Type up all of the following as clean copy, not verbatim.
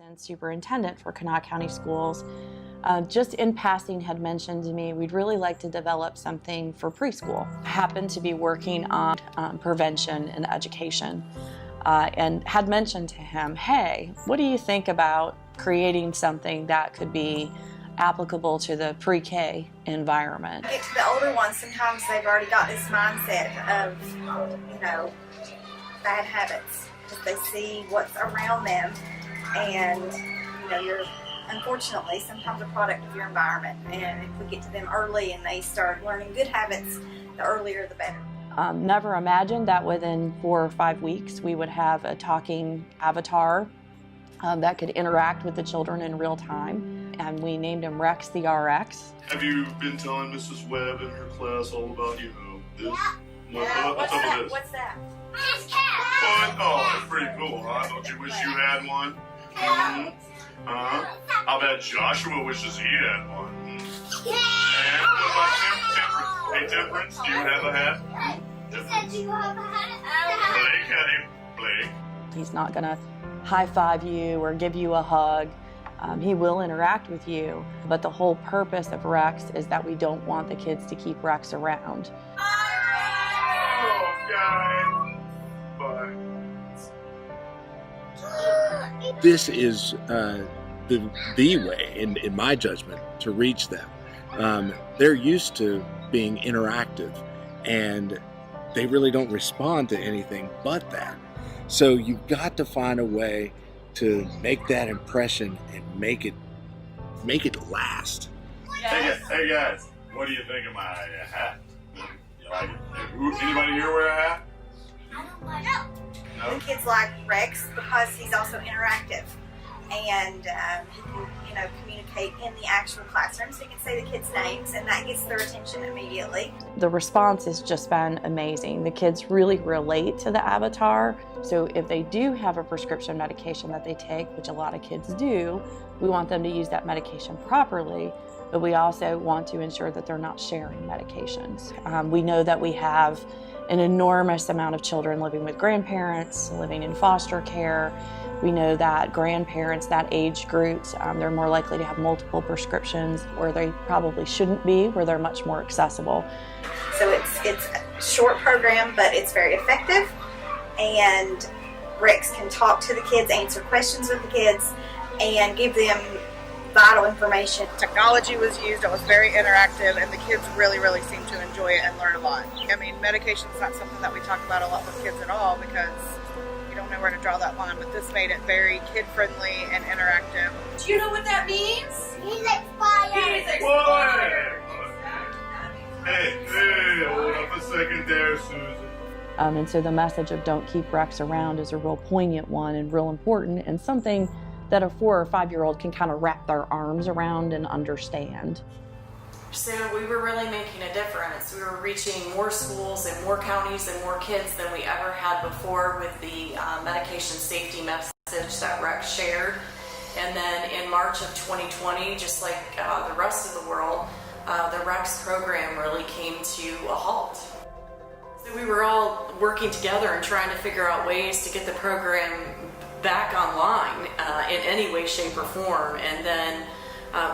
assistant superintendent for Kanawha County Schools, just in passing had mentioned to me, we'd really like to develop something for preschool. I happened to be working on prevention and education and had mentioned to him, hey, what do you think about creating something that could be applicable to the pre-K environment? Get to the older ones, sometimes they've already got this mindset of, bad habits. They see what's around them, and you're unfortunately sometimes a product of your environment. And if we get to them early and they start learning good habits, the earlier the better. Never imagined that within 4 or 5 weeks we would have a talking avatar that could interact with the children in real time, and we named him Rex the RX. Have you been telling Mrs. Webb in her class all about, this? Yeah, What's up with this? What's that? His cat! Oh, that's pretty cool, huh? Don't you wish you had one? Mm-hmm. I bet Joshua wishes he had one. And what about Temperance? Hey, Temperance, do you have a hat? Said you have a hat. Blake had him. Blake. He's not going to high-five you or give you a hug. He will interact with you, but the whole purpose of Rex is that we don't want the kids to keep Rex around. Oh, guys. Bye. This is the way, in my judgment, to reach them. They're used to being interactive, and they really don't respond to anything but that. So you've got to find a way to make that impression and make it last. Hey guys, what do you think of my hat? You like it? Anybody here wear a hat? I don't like it. No? The kids like Rex because he's also interactive, and he can, communicate in the actual classroom, so you can say the kids' names, and that gets their attention immediately. The response has just been amazing. The kids really relate to the avatar, so if they do have a prescription medication that they take, which a lot of kids do, we want them to use that medication properly, but we also want to ensure that they're not sharing medications. We know that we have an enormous amount of children living with grandparents, living in foster care. We know that grandparents, that age group, they're more likely to have multiple prescriptions where they probably shouldn't be, where they're much more accessible. So it's a short program, but it's very effective, and Rex can talk to the kids, answer questions with the kids, and give them vital information. Technology was used, it was very interactive, and the kids really seem to enjoy it and learn a lot. I mean, medication's not something that we talk about a lot with kids at all because you don't know where to draw that line, but this made it very kid-friendly and interactive. Do you know what that means? He's expired. He's What? expired. Hey, hold up a second there, Susan. And so the message of don't keep Rex around is a real poignant one and real important, and something that a 4 or 5-year-old can kind of wrap their arms around and understand. So we were really making a difference. We were reaching more schools and more counties and more kids than we ever had before with the medication safety message that Rex shared. And then in March of 2020, just like the rest of the world, the Rex program really came to a halt. So we were all working together and trying to figure out ways to get the program back online in any way, shape, or form. And then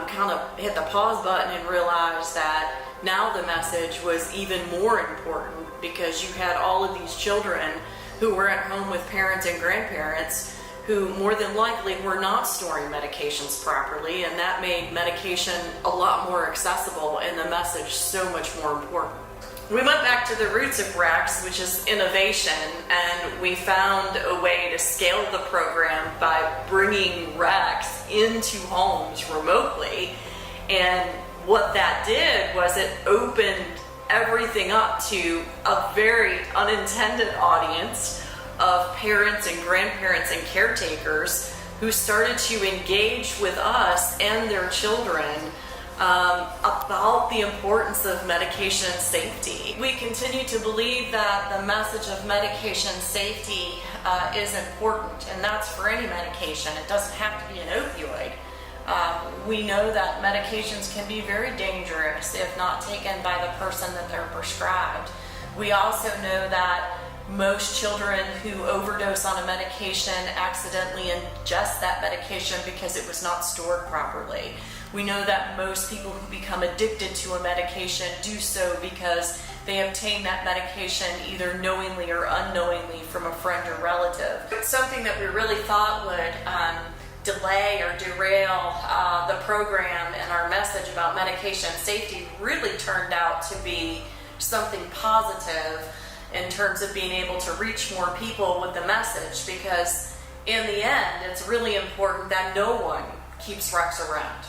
kind of hit the pause button and realized that now the message was even more important because you had all of these children who were at home with parents and grandparents who more than likely were not storing medications properly, and that made medication a lot more accessible and the message so much more important. We went back to the roots of Rex, which is innovation, and we found a way to scale the program by bringing Rex into homes remotely. And what that did was it opened everything up to a very unintended audience of parents and grandparents and caretakers who started to engage with us and their children about the importance of medication safety. We continue to believe that the message of medication safety is important, and that's for any medication. It doesn't have to be an opioid. We know that medications can be very dangerous if not taken by the person that they're prescribed. We also know that Most children who overdose on a medication accidentally ingest that medication because it was not stored properly. We know that most people who become addicted to a medication do so because they obtain that medication either knowingly or unknowingly from a friend or relative. It's something that we really thought would delay or derail the program, and our message about medication safety really turned out to be something positive in terms of being able to reach more people with the message, because in the end it's really important that no one keeps Rex around.